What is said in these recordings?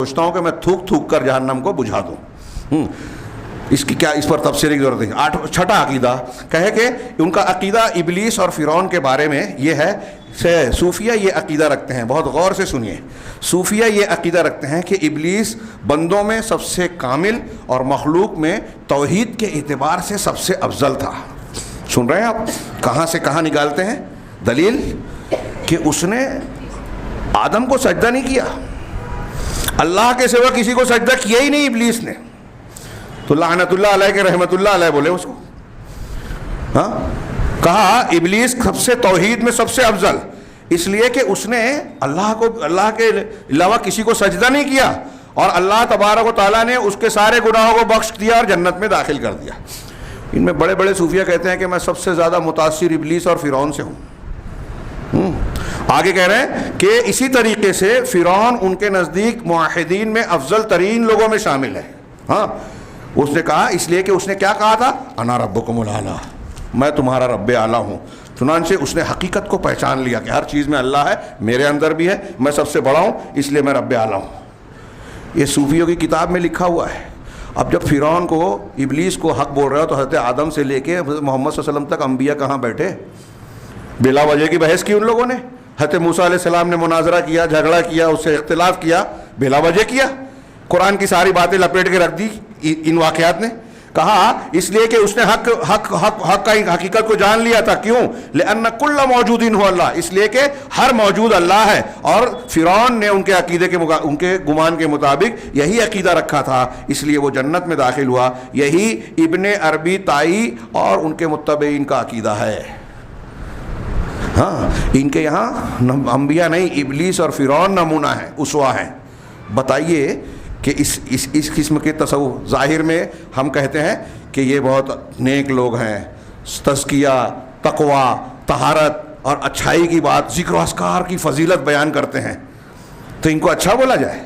سوچتا ہوں کہ میں تھوک تھوک کر جہنم کو بجھا دوں۔ اس کی کیا اس پر تفسیر کی ضرورت ہے؟ چھٹا عقیدہ کہے کہ ان کا عقیدہ ابلیس اور فرعون کے بارے میں یہ ہے، صوفیہ یہ عقیدہ رکھتے ہیں، بہت غور سے سنیے، صوفیہ یہ عقیدہ رکھتے ہیں کہ ابلیس بندوں میں سب سے کامل اور مخلوق میں توحید کے اعتبار سے سب سے افضل تھا۔ سن رہے ہیں آپ کہاں سے کہاں نکالتے ہیں دلیل؟ کہ اس نے آدم کو سجدہ نہیں کیا، اللہ کے سوا کسی کو سجدہ کیا ہی نہیں ابلیس نے، تو لعنت اللہ علیہ کے رحمت اللہ علیہ بولے اس کو۔ ہاں کہا ابلیس سب سے توحید میں سب سے افضل، اس لیے کہ اس نے اللہ کے علاوہ کسی کو سجدہ نہیں کیا، اور اللہ تبارک و تعالیٰ نے اس کے سارے گناہوں کو بخش دیا اور جنت میں داخل کر دیا۔ ان میں بڑے بڑے صوفیہ کہتے ہیں کہ میں سب سے زیادہ متاثر ابلیس اور فرعون سے ہوں۔ آگے کہہ رہے ہیں کہ اسی طریقے سے فرعون ان کے نزدیک موحدین میں افضل ترین لوگوں میں شامل ہے۔ ہاں اس نے کہا، اس لیے کہ اس نے کیا کہا تھا؟ انا ربکم الاعلی، میں تمہارا رب اعلیٰ ہوں۔ چنانچہ اس نے حقیقت کو پہچان لیا کہ ہر چیز میں اللہ ہے، میرے اندر بھی ہے، میں سب سے بڑا ہوں، اس لیے میں رب اعلیٰ ہوں۔ یہ صوفیوں کی کتاب میں لکھا ہوا ہے۔ اب جب فرعون کو ابلیس کو حق بول رہا ہو تو حضرت آدم سے لے کے محمد صلی اللہ علیہ وسلم تک انبیاء کہاں بیٹھے؟ بلا وجہ کی بحث کی ان لوگوں نے۔ حضرت موسیٰ علیہ السلام نے مناظرہ کیا، جھگڑا کیا، اس سے اختلاف کیا، بلا وجہ کیا، قرآن کی ساری باتیں لپیٹ کے رکھ دی ان واقعات نے۔ کہا اس لیے کہ اس نے حق کا حقیقت کو جان لیا تھا۔ کیوں؟ لأن کل موجود هو اللہ، اس لیے کہ ہر موجود اللہ ہے، اور فرعون نے ان کے عقیدے کے ان کے گمان کے مطابق یہی عقیدہ رکھا تھا، اس لیے وہ جنت میں داخل ہوا۔ یہی ابن عربی تائی اور ان کے متبعین کا عقیدہ ہے۔ ہاں ان کے یہاں انبیاء نہیں، ابلیس اور فرعون نمونہ ہیں، اسوہ ہیں۔ بتائیے کہ اس قسم کے تصوف ظاہر میں ہم کہتے ہیں کہ یہ بہت نیک لوگ ہیں، تزکیہ، تقوی، طہارت اور اچھائی کی بات، ذکر و اذکار کی فضیلت بیان کرتے ہیں، تو ان کو اچھا بولا جائے؟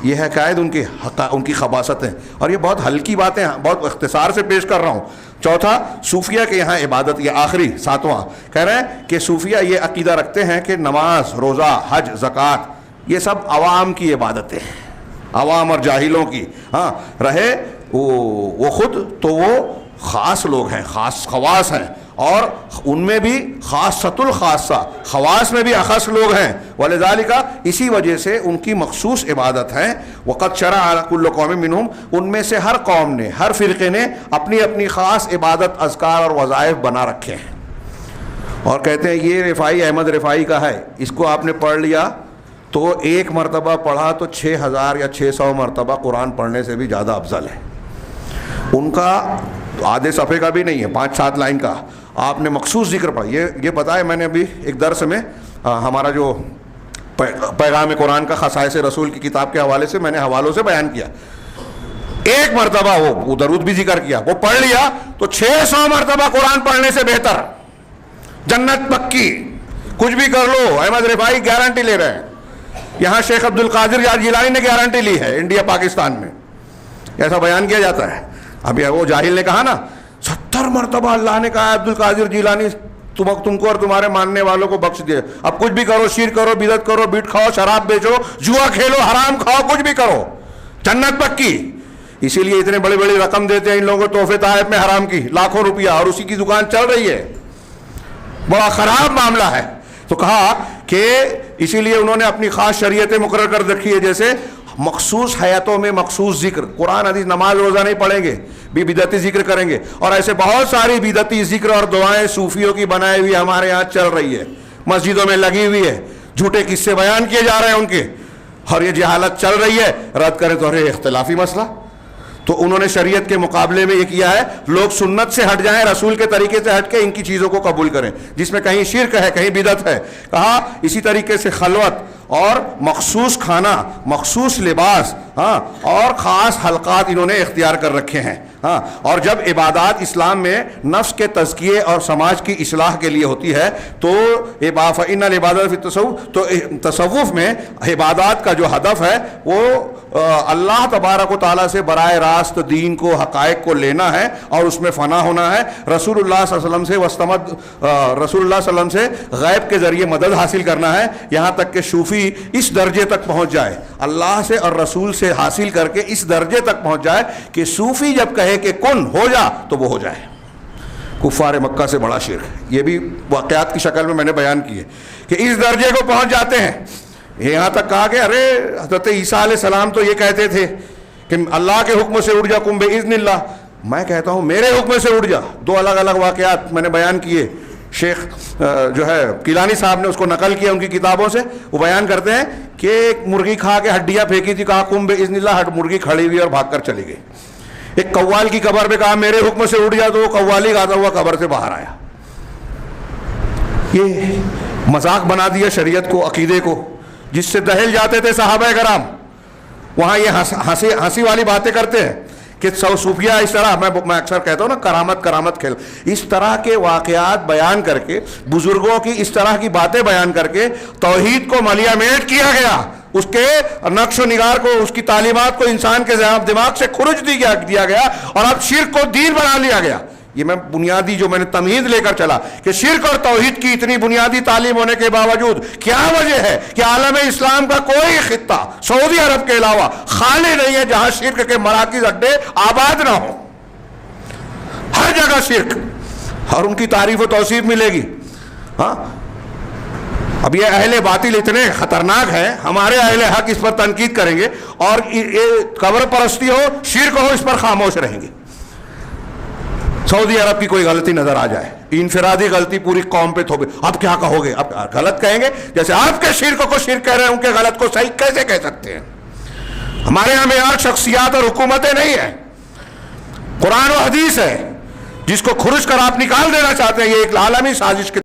یہ ہے قائد ان کی خباثت ہے، اور یہ بہت ہلکی باتیں بہت اختصار سے پیش کر رہا ہوں۔ چوتھا، صوفیہ کے یہاں عبادت، یہ آخری ساتواں کہہ رہے ہیں کہ صوفیہ یہ عقیدہ رکھتے ہیں کہ نماز، روزہ، حج، زکوٰۃ یہ سب عوام کی عبادتیں ہیں، عوام اور جاہلوں کی۔ ہاں رہے وہ خود تو وہ خاص لوگ ہیں، خواص ہیں، اور ان میں بھی خاصۃ الخاصہ، خواص میں بھی اخص لوگ ہیں، ولذالک اسی وجہ سے ان کی مخصوص عبادت ہے۔ وقد شرع کل قوم منہم، ان میں سے ہر قوم نے، ہر فرقے نے اپنی اپنی خاص عبادت، اذکار اور وظائف بنا رکھے ہیں۔ اور کہتے ہیں یہ رفاعی احمد رفاعی کا ہے، اس کو آپ نے پڑھ لیا تو ایک مرتبہ پڑھا تو 6000 یا 600 مرتبہ قرآن پڑھنے سے بھی زیادہ افضل ہے۔ ان کا آدھے صفحے کا بھی نہیں ہے، 5-7 لائن کا، آپ نے مخصوص ذکر پڑھا۔ یہ بتایا میں نے ابھی ایک درس میں، ہمارا جو پیغام قرآن کا خصائص رسول کی کتاب کے حوالے سے میں نے حوالوں سے بیان کیا، ایک مرتبہ وہ درود بھی ذکر کیا، وہ پڑھ لیا تو 600 مرتبہ قرآن پڑھنے سے بہتر، جنت پکی، کچھ بھی کر لو۔ احمد رفاعی گارنٹی لے رہے ہیں، یہاں شیخ عبد القادر جیلانی نے گارنٹی لی ہے، انڈیا پاکستان میں ایسا بیان کیا جاتا ہے۔ ابھی وہ جاہل نے کہا نا 70 مرتبہ اللہ نے کہا عبد القادر جیلانی تم کو اور تمہارے ماننے والوں کو بخش دے، اب کچھ بھی کرو، شرک کرو، بدعت کرو، بیٹ کھاؤ، شراب بیچو، جوا کھیلو، حرام کھاؤ، کچھ بھی کرو، جنت پکی۔ اسی لیے اتنے بڑی بڑی رقم دیتے ہیں ان لوگوں کو تحفے تحائف میں حرام کی، لاکھوں روپیہ، اور اسی کی دکان چل رہی ہے، بڑا خراب معاملہ ہے۔ تو کہا کہ اسی لیے انہوں نے اپنی خاص شریعتیں مقرر کر رکھی ہے، جیسے مخصوص حیاتوں میں مخصوص ذکر، قرآن حدیث، نماز روزہ نہیں پڑھیں گے بھی بدعتی ذکر کریں گے، اور ایسے بہت ساری بدعتی ذکر اور دعائیں صوفیوں کی بنائی ہوئی ہمارے یہاں چل رہی ہے، مسجدوں میں لگی ہوئی ہے، جھوٹے قصے بیان کیے جا رہے ہیں ان کے، اور یہ جہالت چل رہی ہے۔ رد کریں تو ارے اختلافی مسئلہ، تو انہوں نے شریعت کے مقابلے میں یہ کیا ہے، لوگ سنت سے ہٹ جائیں، رسول کے طریقے سے ہٹ کے ان کی چیزوں کو قبول کریں جس میں کہیں شرک ہے، کہیں بدعت ہے۔ کہا اسی طریقے سے خلوت اور مخصوص کھانا، مخصوص لباس، ہاں، اور خاص حلقات انہوں نے اختیار کر رکھے ہیں۔ ہاں، اور جب عبادات اسلام میں نفس کے تزکیے اور سماج کی اصلاح کے لیے ہوتی ہے تو فإن العبادۃ فی التصوف، تو تصوف میں عبادات کا جو ہدف ہے وہ اللہ تبارک و تعالیٰ سے براہ راست دین کو، حقائق کو لینا ہے اور اس میں فنا ہونا ہے، رسول اللہ صلی اللہ علیہ وسلم سے رسول اللہ صلی اللہ علیہ وسلم سے غیب کے ذریعے مدد حاصل کرنا ہے۔ یہاں تک کہ صوفی صوفی اس درجے تک پہنچ جائے، اللہ سے اور رسول سے حاصل کر کے اس درجے تک پہنچ جائے کہ صوفی جب کہے کہ کن ہو جا تو وہ ہو جائے۔ کفار مکہ سے بڑا شرک ہے، یہ بھی واقعات کی شکل میں نے بیان کی ہے کہ اس درجے کو پہنچ جاتے ہیں، یہاں تک کہا کہ ارے حضرت عیسیٰ علیہ السلام تو یہ کہتے تھے کہ اللہ کے حکم سے اٹھ جا قم بإذن اللہ، میں کہتا ہوں میرے حکم سے اٹھ جا۔ دو الگ الگ واقعات میں نے بیان کیے، شیخ جو ہے کیلانی صاحب نے اس کو نقل کیا ان کی کتابوں سے، وہ بیان کرتے ہیں کہ ایک مرغی کھا کے ہڈیاں پھینکی تھی، کہا قم بإذن اللہ، مرغی کھڑی ہوئی اور بھاگ کر چلی گئی۔ ایک قوال کی قبر پہ کہا میرے حکم سے اٹھ جا، تو وہ قوالی گاتا ہوا قبر سے باہر آیا۔ یہ مذاق بنا دیا شریعت کو، عقیدے کو، جس سے دہل جاتے تھے صحابہ کرام۔ وہاں یہ ہنسی والی باتیں کرتے ہیں کہ صوفیہ اس طرح، میں اکثر کہتا ہوں نا کرامت کھیل، اس طرح کے واقعات بیان کر کے، بزرگوں کی اس طرح کی باتیں بیان کر کے توحید کو ملیامیٹ کیا گیا، اس کے نقش و نگار کو، اس کی تعلیمات کو انسان کے دماغ سے کھرچ دیا گیا، اور اب شرک کو دین بنا لیا گیا۔ یہ میں بنیادی جو میں نے تمہید لے کر چلا کہ شرک اور توحید کی اتنی بنیادی تعلیم ہونے کے باوجود کیا وجہ ہے کہ عالم اسلام کا کوئی خطہ سعودی عرب کے علاوہ خالی نہیں ہے جہاں شرک کے مراکز اڈے آباد نہ ہوں۔ ہر جگہ شرک، اور ان کی تعریف و توصیف ملے گی۔ ہاں، اب یہ اہل باطل اتنے خطرناک ہیں، ہمارے اہل حق اس پر تنقید کریں گے، اور قبر پرستی ہو، شرک ہو، اس پر خاموش رہیں گے۔ سعودی عرب کی کوئی غلطی نظر آ جائے، انفرادی غلطی پوری قوم پہ تھوپے، اب کیا کہو گے؟ اب غلط کہیں گے؟ جیسے آپ کے شرک کو شرک کہہ رہے ہیں، ان کے غلط کو صحیح کیسے کہہ سکتے ہیں؟ ہمارے یہاں معیار شخصیات اور حکومتیں نہیں ہیں، قرآن و حدیث ہے، جس کو کھرچ کر آپ نکال دینا چاہتے ہیں۔ یہ ایک عالمی سازش کے